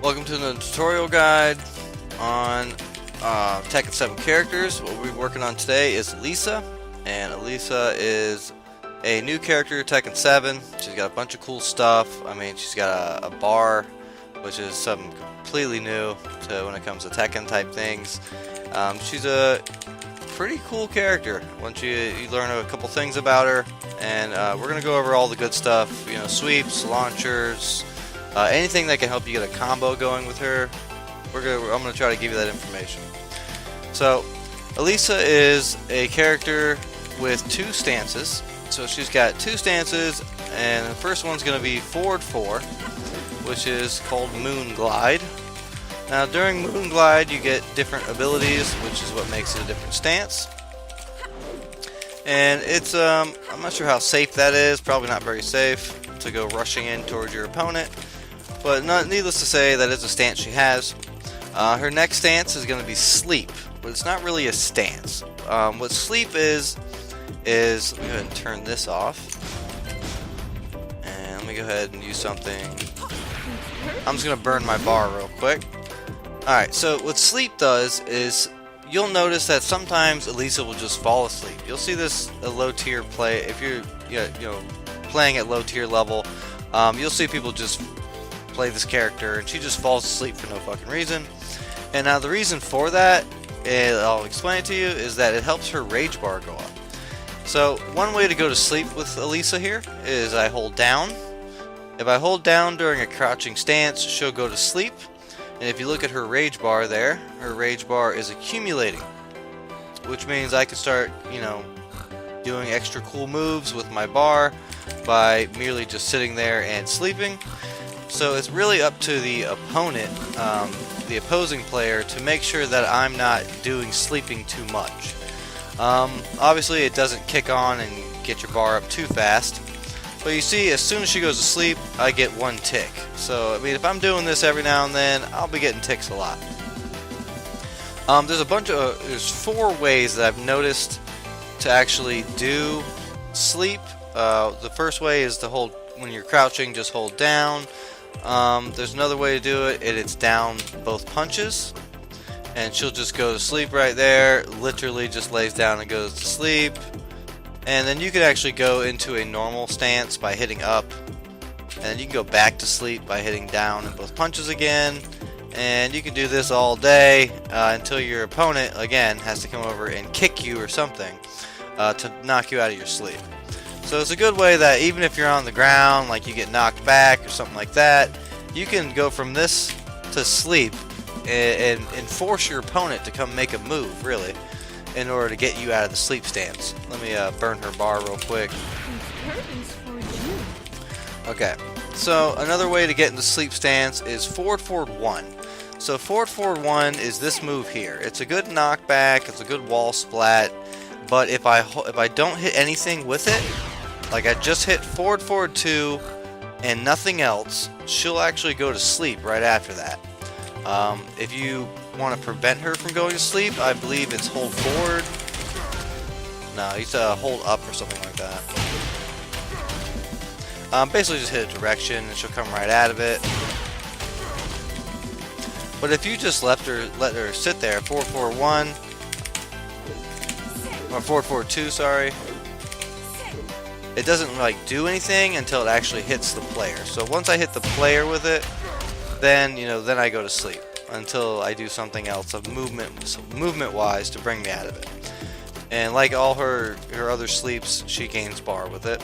Welcome to the tutorial guide on Tekken 7 characters. What we're working on today is Elisa, and Elisa is a new character to Tekken 7. She's got a bunch of cool stuff. I mean, she's got a bar, which is something completely new to when it comes to Tekken type things. She's a pretty cool character once you learn a couple things about her, and we're gonna go over all the good stuff. You know, sweeps, launchers. Anything that can help you get a combo going with her, I'm going to try to give you that information. So, Elisa is a character with two stances. So she's got two stances, and the first one's going to be forward 4, which is called Moon Glide. Now, during Moon Glide, you get different abilities, which is what makes it a different stance. And it's, I'm not sure how safe that is, probably not very safe to go rushing in towards your opponent. But needless to say, that is a stance she has. Her next stance is going to be Sleep, but it's not really a stance. What Sleep is let me go ahead and turn this off. And let me go ahead and use something. I'm just going to burn my bar real quick. Alright, so what Sleep does is, you'll notice that sometimes Elisa will just fall asleep. You'll see this a low tier play. If you're playing at low tier level, you'll see people just play this character and she just falls asleep for no fucking reason. And now the reason for that, I'll explain it to you, is that it helps her rage bar go up. So one way to go to sleep with Elisa here is I hold down. If I hold down during a crouching stance, she'll go to sleep. And if you look at her rage bar there, her rage bar is accumulating, which means I can start, doing extra cool moves with my bar by merely just sitting there and sleeping. So it's really up to the opponent, the opposing player, to make sure that I'm not doing sleeping too much. Obviously it doesn't kick on and get your bar up too fast, but you see, as soon as she goes to sleep, I get 1 tick. So I mean, if I'm doing this every now and then, I'll be getting ticks a lot. There's 4 ways that I've noticed to actually do sleep. The first way is to hold, when you're crouching, just hold down. There's another way to do it, and it's down both punches, and she'll just go to sleep right there, literally just lays down and goes to sleep. And then you can actually go into a normal stance by hitting up, and then you can go back to sleep by hitting down in both punches again, and you can do this all day until your opponent again has to come over and kick you or something to knock you out of your sleep. So it's a good way that even if you're on the ground, like you get knocked back or something like that, you can go from this to sleep and force your opponent to come make a move, really, in order to get you out of the sleep stance. Let me burn her bar real quick. Okay, so another way to get into sleep stance is forward 1. So forward 1 is this move here. It's a good knockback, it's a good wall splat, but if I don't hit anything with it, like I just hit forward 2 and nothing else, she'll actually go to sleep right after that. If you want to prevent her from going to sleep, I believe it's hold forward. No, you have to hold up or something like that. Basically just hit a direction and she'll come right out of it. But if you just let her sit there, forward 1, or forward 2, sorry, it doesn't like do anything until it actually hits the player. So once I hit the player with it, then then I go to sleep until I do something else of movement wise to bring me out of it. And like all her other sleeps, she gains bar with it.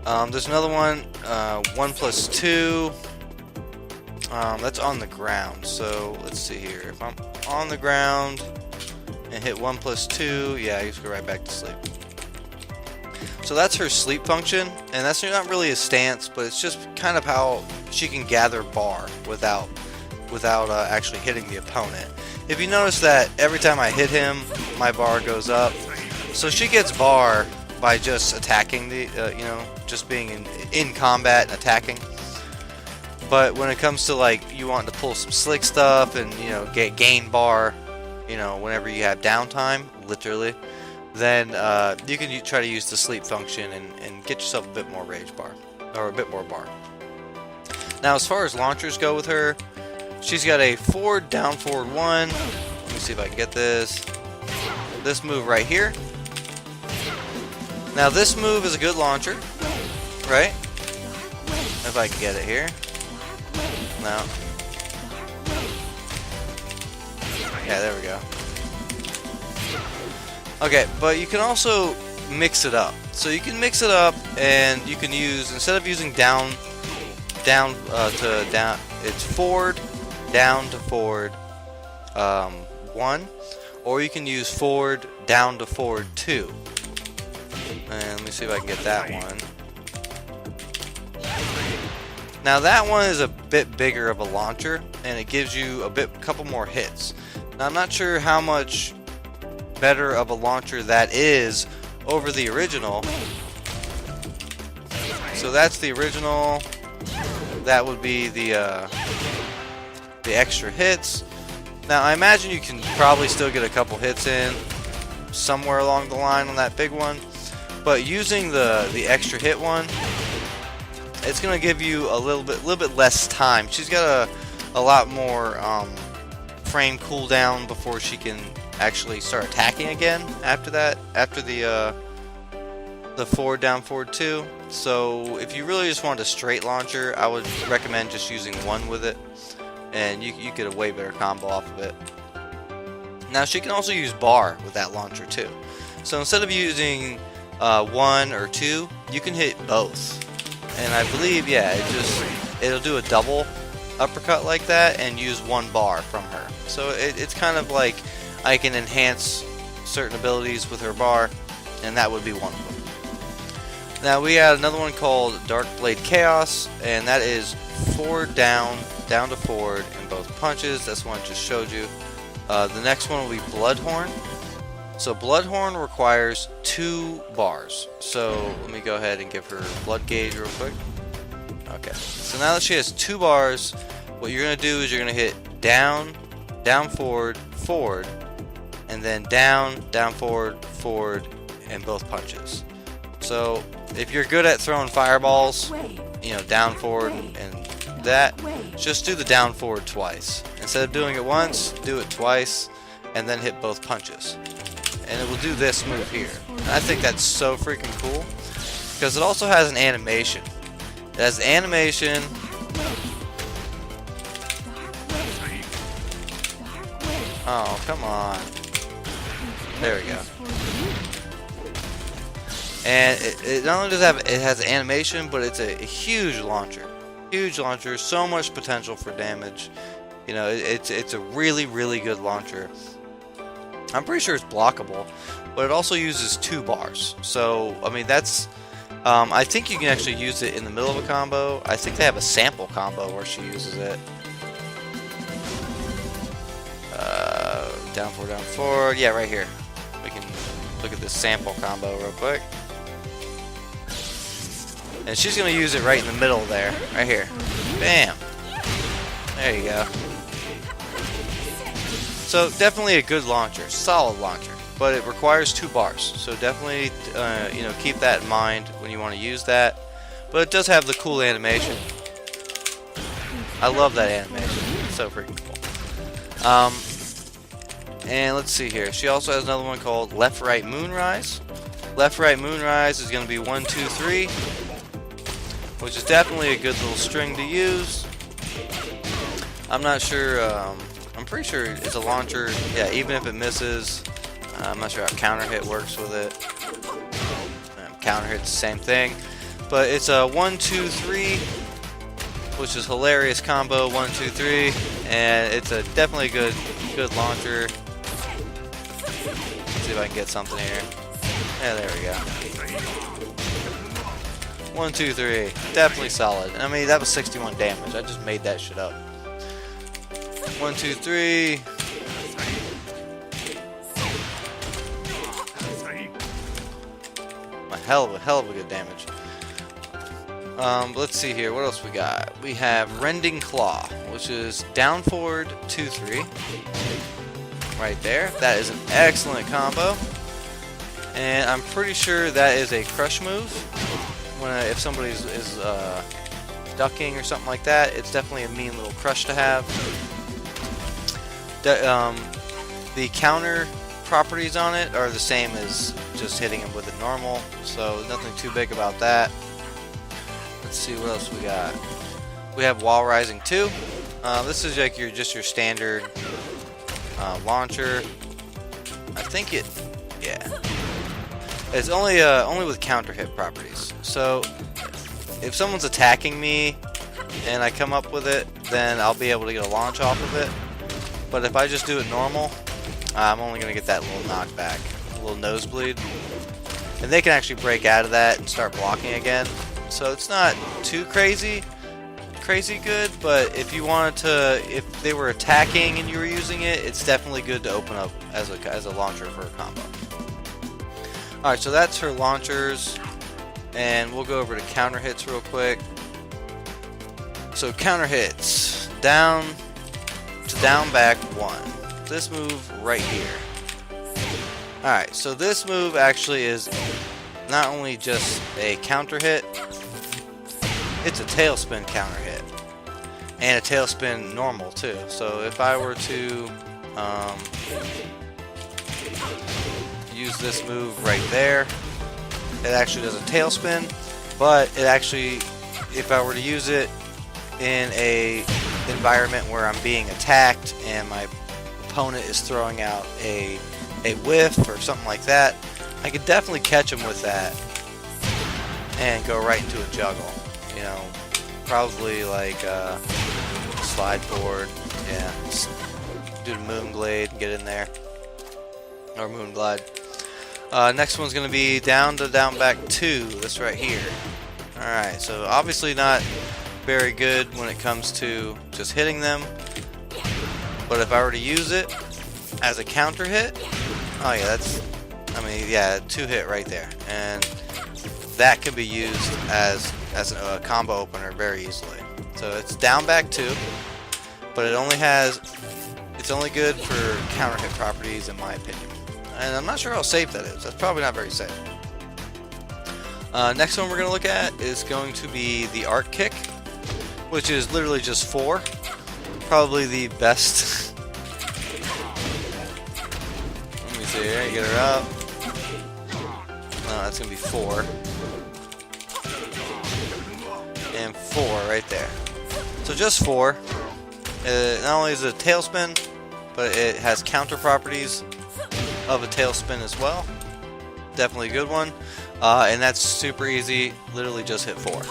There's another one, 1+2. That's on the ground. So let's see here. If I'm on the ground and hit 1+2, yeah, I just go right back to sleep. So that's her sleep function, and that's not really a stance, but it's just kind of how she can gather bar without actually hitting the opponent. If you notice that every time I hit him, my bar goes up. So she gets bar by just attacking just being in combat and attacking. But when it comes to like you want to pull some slick stuff and gain bar, whenever you have downtime, literally, then you can try to use the sleep function and get yourself a bit more rage bar, or a bit more bar. Now, as far as launchers go with her, she's got a forward, down, forward 1. Let me see if I can get this. This move right here. Now this move is a good launcher, right? If I can get it here. No. Yeah, there we go. Okay, but you can also mix it up. So you can mix it up, and you can use, instead of using down to down, it's forward, down to forward 1, or you can use forward, down to forward 2. And let me see if I can get that one. Now that one is a bit bigger of a launcher, and it gives you a couple more hits. Now I'm not sure how much better of a launcher that is over the original. So that's the original. That would be the extra hits. Now I imagine you can probably still get a couple hits in somewhere along the line on that big one, but using the extra hit one, it's gonna give you a little bit less time. She's got a lot more frame cooldown before she can actually start attacking again after that, after the forward, down, forward 2. So if you really just want a straight launcher, I would recommend just using 1 with it, and you get a way better combo off of it. Now she can also use bar with that launcher too. So instead of using 1 or 2, you can hit both. And I believe, yeah, it'll do a double uppercut like that and use 1 bar from her. So it's kind of like I can enhance certain abilities with her bar, and that would be one of them. Now we got another one called Dark Blade Chaos, and that is forward, down, down to forward in both punches. That's one I just showed you. The next one will be Bloodhorn. So Bloodhorn requires 2 bars. So let me go ahead and give her blood gauge real quick. Okay, so now that she has 2 bars, what you're going to do is you're going to hit down, down, forward, forward, and then down, down, forward, forward, in both punches. So if you're good at throwing fireballs, you know, down, forward, and that, just do the down, forward twice. Instead of doing it once, do it twice, and then hit both punches. And it will do this move here. And I think that's so freaking cool, because it also has an animation. It has animation. Oh, come on. There we go. And it not only does it has animation, but it's a huge launcher. Huge launcher, so much potential for damage. You know, it's a really, really good launcher. I'm pretty sure it's blockable, but it also uses 2 bars. So, I mean, that's... I think you can actually use it in the middle of a combo. I think they have a sample combo where she uses it. Down, forward. Yeah, right here. We can look at this sample combo real quick. And she's going to use it right in the middle there. Right here. Bam! There you go. So definitely a good launcher, solid launcher, but it requires 2 bars. So definitely, you know, keep that in mind when you want to use that. But it does have the cool animation. I love that animation. It's so freaking cool. And let's see here. She also has another one called Left Right Moonrise. Left Right Moonrise is going to be 1, 2, 3, which is definitely a good little string to use. I'm not sure. I'm pretty sure it's a launcher. Yeah, even if it misses, I'm not sure how counter hit works with it. Counter hit's the same thing, but it's a 1, 2, 3, which is hilarious combo. 1, 2, 3, and it's a definitely good launcher. Let's see if I can get something here. Yeah, there we go. 1, 2, 3, definitely solid. I mean, that was 61 damage. I just made that shit up. 1, 2, 3. A hell of a good damage. Let's see here. What else we got? We have Rending Claw, which is down, forward, 2, 3. Right there. That is an excellent combo. And I'm pretty sure that is a crush move. If somebody is ducking or something like that, it's definitely a mean little crush to have. The counter properties on it are the same as just hitting him with it normal, so nothing too big about that. Let's see what else we got. We have Wall Rising 2. This is like your standard launcher. I think yeah. It's only with counter hit properties. So if someone's attacking me and I come up with it, then I'll be able to get a launch off of it. But if I just do it normal, I'm only going to get that little knockback, a little nosebleed. And they can actually break out of that and start blocking again. So it's not too crazy good, but if you wanted to, if they were attacking and you were using it, it's definitely good to open up as a launcher for a combo. Alright, so that's her launchers, and we'll go over to counter hits real quick. So counter hits, down to down back 1. This move right here. Alright, so this move actually is not only just a counter hit, it's a tailspin counter hit. And a tailspin normal too. So if I were to use this move right there, it actually does a tailspin, but it actually, if I were to use it in a environment where I'm being attacked and my opponent is throwing out a whiff or something like that, I could definitely catch him with that and go right into a juggle. You know, probably like slide forward, yeah, do the moon glade and get in there, or moon glide. Next one's going to be down to down back 2, this right here. Alright, so obviously not very good when it comes to just hitting them, but if I were to use it as a counter hit, oh yeah, yeah, 2 hit right there, and that can be used as a combo opener very easily. So it's down back 2, but it's only good for counter hit properties in my opinion. And I'm not sure how safe that is. That's probably not very safe. Next one we're going to look at is going to be the arc kick, which is literally just 4. Probably the best. Let me see here, get her up. No, that's going to be 4. And 4 right there. So just 4. Not only is it a tailspin, but it has counter properties of a tailspin as well. Definitely a good one. And that's super easy. Literally just hit 4.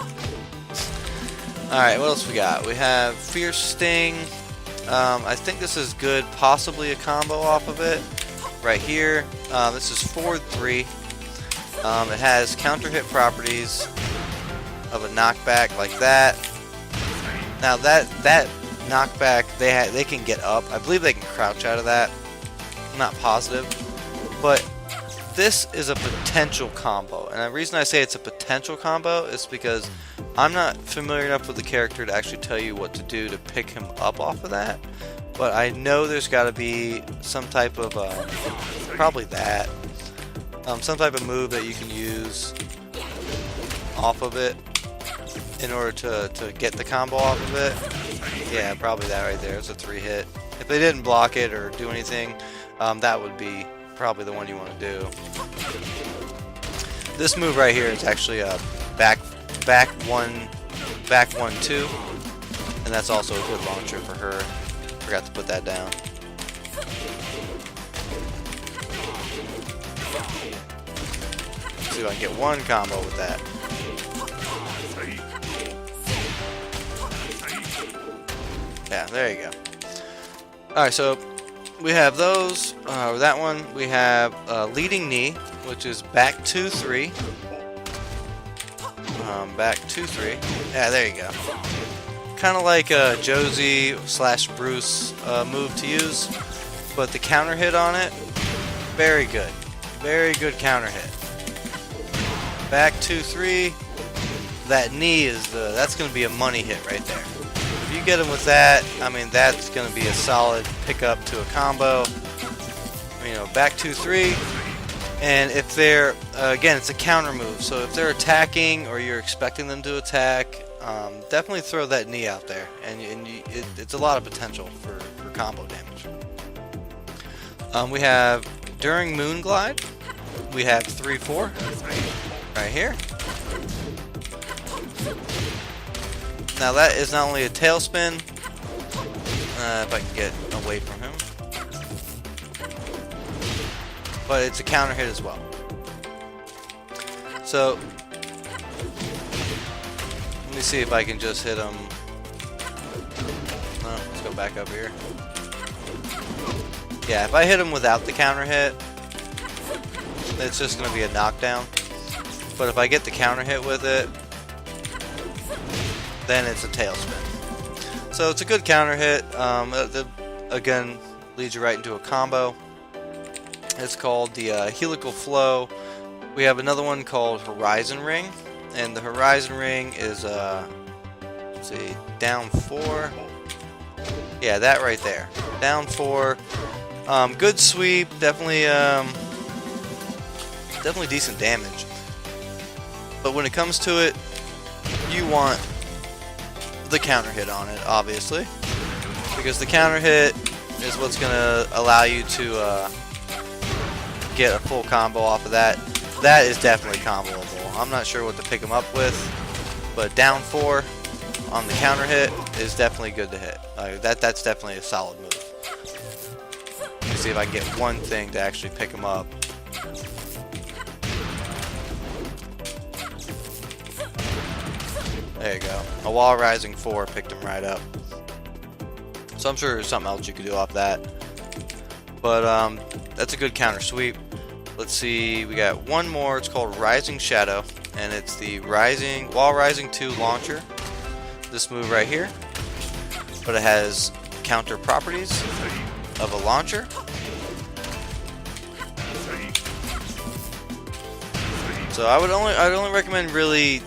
Alright, what else we got? We have Fierce Sting. I think this is good, possibly a combo off of it. Right here. This is 4-3. It has counter hit properties of a knockback like that. Now that knockback, they can get up. I believe they can crouch out of that. I'm not positive, but this is a potential combo, and the reason I say it's a potential combo is because I'm not familiar enough with the character to actually tell you what to do to pick him up off of that, but I know there's got to be some type of probably that some type of move that you can use off of it in order to get the combo off of it. Yeah, probably that right there. It's a 3 hit. If they didn't block it or do anything, that would be probably the one you want to do. This move right here is actually a back 1-2, and that's also a good launcher for her. Forgot to put that down. Let's see if I can get one combo with that. Yeah, there you go. Alright, so we have those. That one, we have leading knee, which is back 2-3. Back 2-3. Yeah, there you go. Kind of like a Josie / Bruce move to use, but the counter hit on it, very good. Very good counter hit. Back 2-3. That knee that's going to be a money hit right there. If you get him with that, I mean, that's going to be a solid pickup to a combo. You know, back 2-3. And if they're, again, it's a counter move. So if they're attacking or you're expecting them to attack, definitely throw that knee out there. And it's a lot of potential for combo damage. We have during Moonglide, we have 3-4 right here. Now that is not only a tailspin, if I can get away from him, but it's a counter hit as well. So let me see if I can just hit him. No, let's go back up here. Yeah, if I hit him without the counter hit, it's just going to be a knockdown. But if I get the counter hit with it, then it's a tailspin. So it's a good counter hit. Again, leads you right into a combo. It's called the Helical Flow. We have another one called Horizon Ring, and the Horizon Ring is let's see, down 4. Yeah, that right there, down 4. Good sweep, definitely decent damage. But when it comes to it, you want the counter hit on it, obviously, because the counter hit is what's gonna allow you to get a full combo off of that. That is definitely comboable. I'm not sure what to pick him up with, but down 4 on the counter hit is definitely good to hit. That's definitely a solid move. Let me see if I can get one thing to actually pick him up. There you go. A Wall Rising 4 picked him right up. So I'm sure there's something else you could do off that. But that's a good counter sweep. Let's see, we got one more. It's called Rising Shadow, and it's the Wall Rising 2 launcher. This move right here, but it has counter properties of a launcher. So I'd only recommend really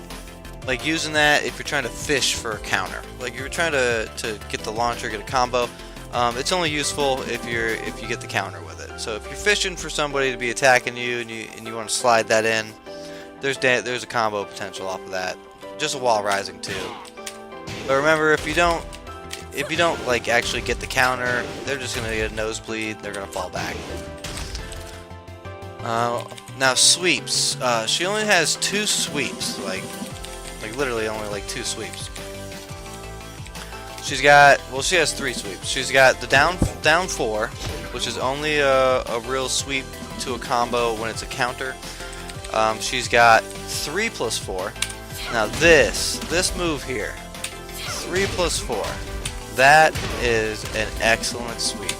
like using that if you're trying to fish for a counter. Like if you're trying to get the launcher, get a combo. It's only useful if you get the counter with it. So if you're fishing for somebody to be attacking you and you want to slide that in, there's a combo potential off of that. Just a Wall Rising too. But remember, if you don't like actually get the counter, they're just gonna get a nosebleed. They're gonna fall back. Now sweeps. She only has 2 sweeps. Like literally only like 2 sweeps. She has 3 sweeps. She's got the down 4, which is only a real sweep to a combo when it's a counter. She's got 3+4. Now this move here, 3+4, that is an excellent sweep.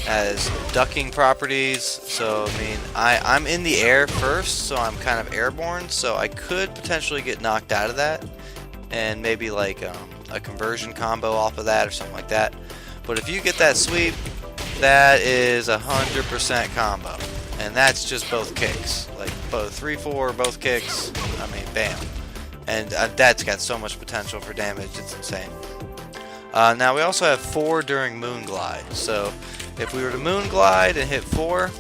Has ducking properties, so I mean I'm in the air first, so I'm kind of airborne, so I could potentially get knocked out of that, and maybe like a conversion combo off of that or something like that. But if you get that sweep, that is 100% combo, and that's just both kicks, like both 3-4, both kicks. I mean, bam, and that's got so much potential for damage. It's insane. Now we also have 4 during Moonglide. So if we were to Moonglide and hit 4,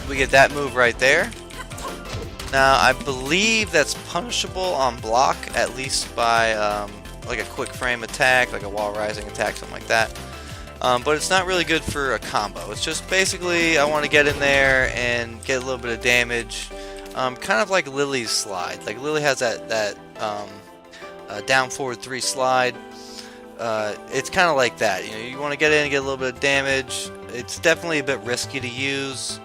we get that move right there. Now I believe that's punishable on block, at least by like a quick frame attack, like a Wall Rising attack, something like that. But it's not really good for a combo. It's just basically I want to get in there and get a little bit of damage, kind of like Lily's slide. Like Lily has that down forward 3 slide. It's kind of like that. You know, you want to get in and get a little bit of damage. It's definitely a bit risky to use.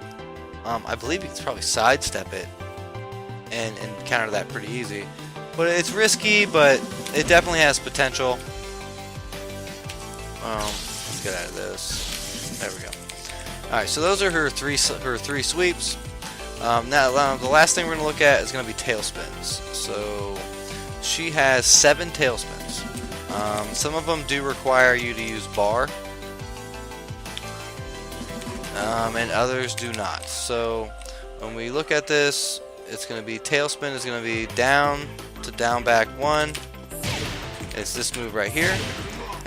I believe you can probably sidestep it and counter that pretty easy. But it's risky, but it definitely has potential. Let's get out of this. There we go. Alright, so those are her three sweeps. Now the last thing we're going to look at is going to be tailspins. So she has 7 tailspins. Some of them do require you to use bar, and others do not. So when we look at this, it's going to be tailspin is going to be down to down back 1. It's this move right here.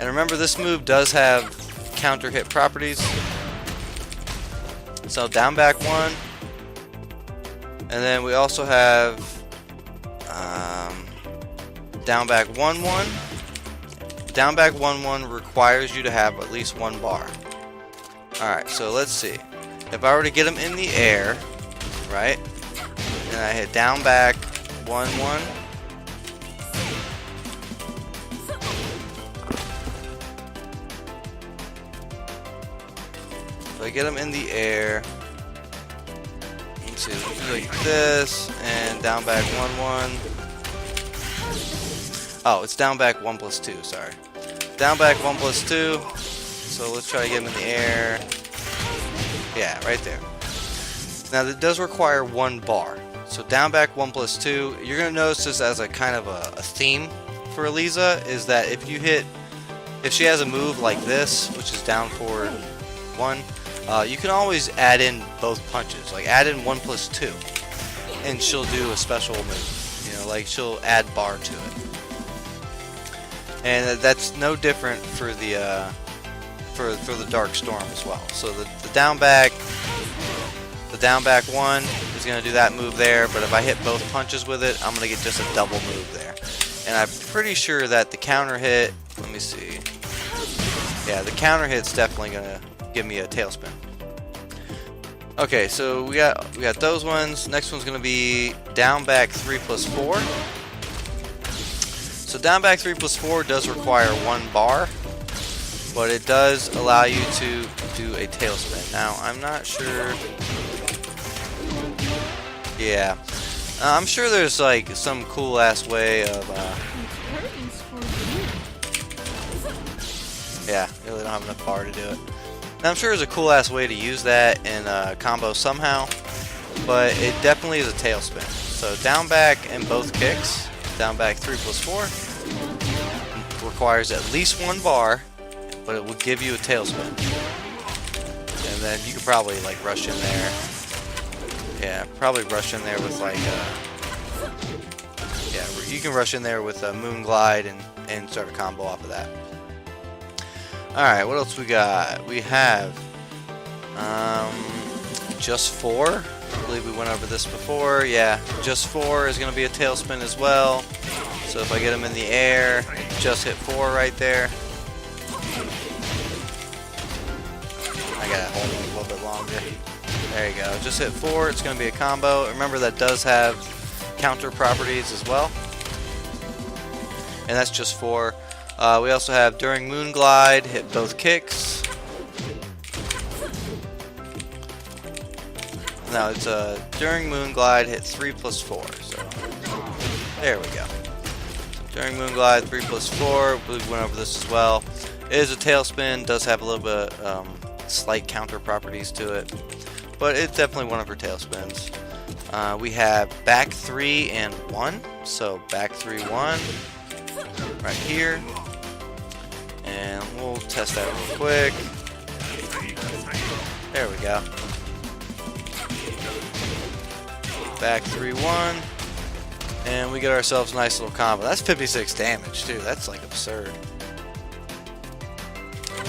And remember, this move does have counter hit properties. So down back 1. And then we also have down back 1-1. Down back 1-1 requires you to have at least 1 bar. Alright, so let's see. If I were to get him in the air, right? And I hit down back 1-1. So I get him in the air. Let's see, like this, and down back 1-1. Oh, it's down back 1+2, sorry. Down back 1+2. So let's try to get him in the air. Yeah, right there. Now that does require 1 bar. So down back 1+2, you're gonna notice this as a kind of a theme for Eliza, is that if she has a move like this, which is down forward 1, you can always add in both punches. Like add in 1+2, and she'll do a special move. You know, like she'll add bar to it. And that's no different for the Dark Storm as well. So the down back 1 is going to do that move there, but if I hit both punches with it, I'm going to get just a double move there. And I'm pretty sure that the counter hit, let me see. Yeah, the counter hit's definitely going to give me a tailspin. Okay, so we got those ones. Next one's going to be down back 3+4. So down back 3+4 does require 1 bar, but it does allow you to do a tailspin. Now, I'm not sure. Yeah, I'm sure there's like some cool ass way of. Yeah, really don't have enough bar to do it. Now, I'm sure there's a cool ass way to use that in a combo somehow, but it definitely is a tailspin. So down back in both kicks, down back 3+4 requires at least 1 bar, but it will give you a tailspin. And then you could probably like rush in there. Yeah, probably rush in there with like yeah, you can rush in there with a Moon Glide and start a combo off of that. Alright, what else we got? We have just 4. I believe we went over this before. Yeah, just 4 is going to be a tailspin as well. So if I get him in the air, just hit 4 right there. I gotta hold him a little bit longer. There you go. Just hit 4. It's going to be a combo. Remember, that does have counter properties as well. And that's just 4. We also have during Moon Glide, hit both kicks. Now it's during Moon Glide, hit 3+4. So there we go. During Moon Glide, 3+4. We went over this as well. It is a tailspin. Does have a little bit slight counter properties to it, but it's definitely one of her tailspins. We have back 3 and 1. So back 3, 1 right here. And we'll test that real quick. There we go. Back 3, 1. And we get ourselves a nice little combo. That's 56 damage, too. That's like absurd.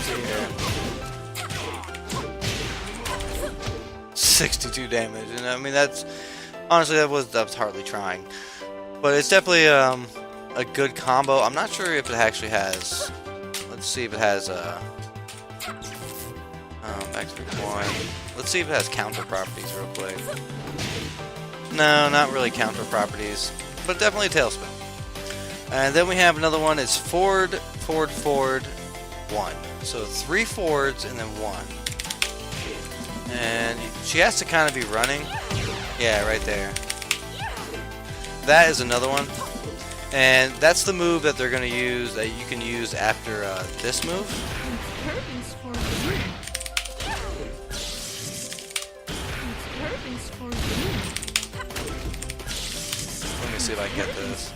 Yeah. 62 damage. And I mean, that's honestly, that was hardly trying. But it's definitely a good combo. I'm not sure if it actually has. Let's see if it has back to 1. Let's see if it has counter properties real quick. No, not really counter properties, but definitely a tailspin. And then we have another one. It's forward, forward, forward, 1. So 3 forwards and then 1. And she has to kind of be running. Yeah, right there. That is another one. And that's the move that they're going to use, that you can use after this move. Let me see if I can get this.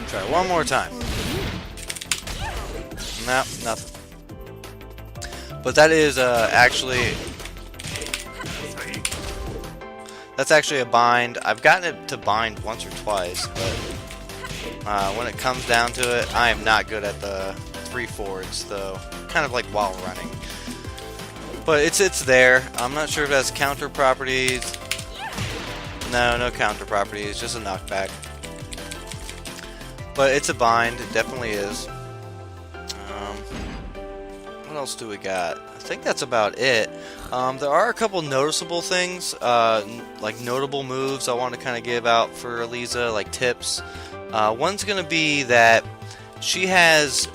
Try one more time. Nope, nothing. But that is actually, that's actually a bind. I've gotten it to bind once or twice, but when it comes down to it, I am not good at the 3 forwards, though. Kind of like while running. But it's there. I'm not sure if it has counter properties. No counter properties, just a knockback. But it's a bind, it definitely is. What else do we got? I think that's about it. There are a couple noticeable things, like notable moves I want to kind of give out for Eliza, like tips. One's going to be that she has,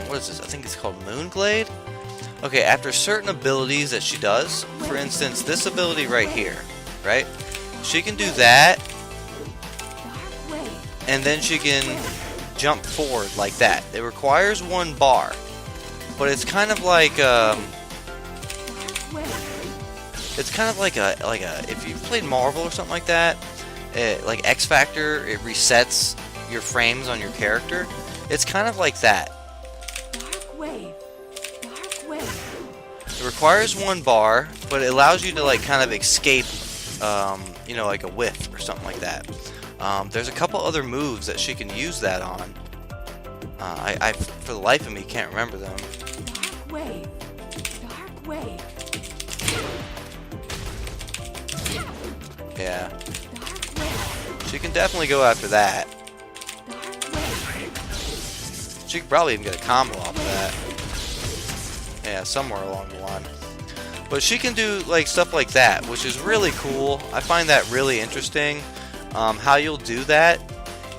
what is this? I think it's called Moonglade. Okay, after certain abilities that she does, for instance, this ability right here, right? She can do that, and then she can jump forward like that. It requires 1 bar, but it's kind of like if you've played Marvel or something like that, like X Factor, it resets your frames on your character. It's kind of like that. It requires 1 bar, but it allows you to like kind of escape, you know, like a whiff or something like that. There's a couple other moves that she can use that on. I for the life of me can't remember them. Dark wave. Yeah. She can definitely go after that. She could probably even get a combo off of that. Yeah, somewhere along the line. But she can do like stuff like that, which is really cool. I find that really interesting. How you'll do that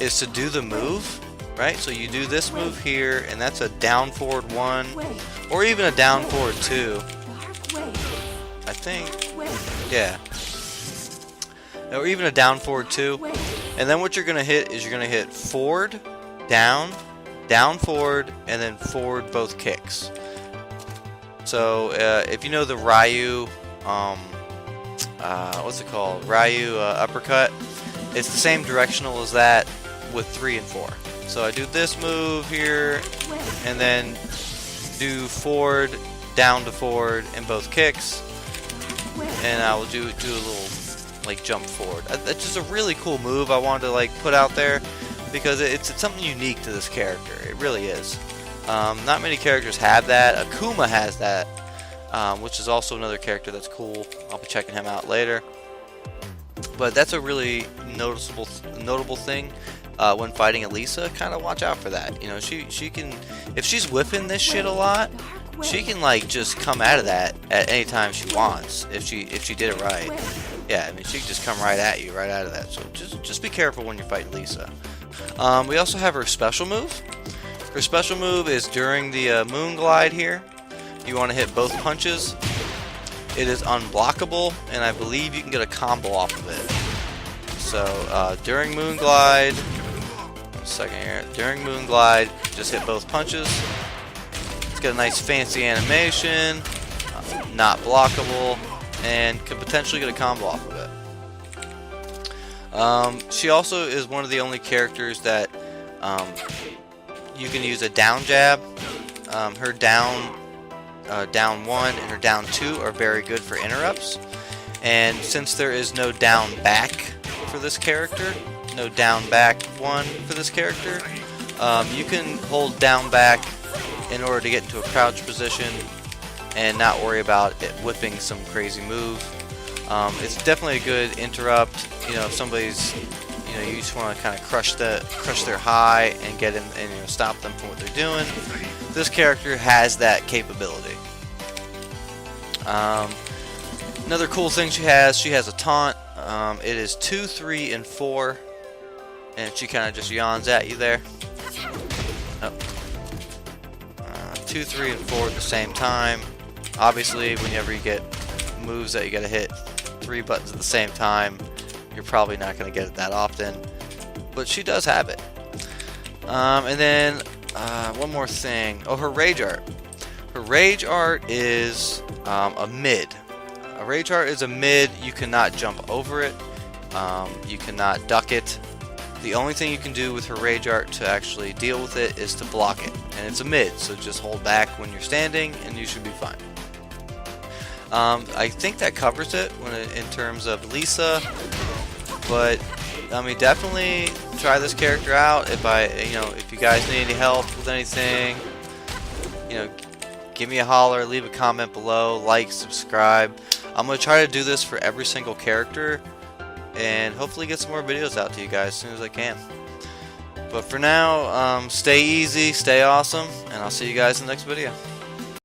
is to do the move, right? So you do this move here, and that's a down forward 1, or even a down forward 2. I think, yeah. Or even a down forward 2. And then what you're going to hit is you're going to hit forward, down, down forward, and then forward both kicks. So if you know the Ryu, what's it called? Ryu uppercut. It's the same directional as that with 3 and 4. So I do this move here, and then do forward, down to forward in both kicks, and I will do a little like jump forward. It's just a really cool move I wanted to like put out there because it's something unique to this character. It really is. Not many characters have that. Akuma has that, which is also another character that's cool. I'll be checking him out later. But that's a really notable thing when fighting Eliza. Kind of watch out for that. You know, she can, if she's whiffing this shit a lot, she can like just come out of that at any time she wants. If she did it right, yeah. I mean, she can just come right at you, right out of that. So just be careful when you're fighting Eliza. We also have her special move. Her special move is during the moon glide here. You want to hit both punches. It is unblockable, and I believe you can get a combo off of it. So during moon glide, during moon glide, just hit both punches. It's got a nice fancy animation, not blockable, and could potentially get a combo off of it. She also is one of the only characters that you can use a down jab. Her down 1 and her down 2 are very good for interrupts. And since there is no down back for this character, no down back 1 for this character, you can hold down back in order to get into a crouch position and not worry about it whipping some crazy move. It's definitely a good interrupt. You know, if somebody's, you know, you just want to kind of crush their high and get in and, you know, stop them from what they're doing. This character has that capability. Another cool thing she has a taunt. It is 2, 3, and 4, and she kind of just yawns at you there. Oh. 2, 3, and 4 at the same time. Obviously, whenever you get moves that you gotta hit 3 buttons at the same time, you're probably not gonna get it that often, but she does have it. And then one more thing. Oh, her rage art. Her rage art is a mid. A rage art is a mid. You cannot jump over it. You cannot duck it. The only thing you can do with her rage art to actually deal with it is to block it. And it's a mid, so just hold back when you're standing and you should be fine. I think that covers it in terms of Lisa. But I mean, definitely try this character out. If you guys need any help with anything, you know, give me a holler, leave a comment below, like, subscribe. I'm gonna try to do this for every single character, and hopefully get some more videos out to you guys as soon as I can. But for now, stay easy, stay awesome, and I'll see you guys in the next video.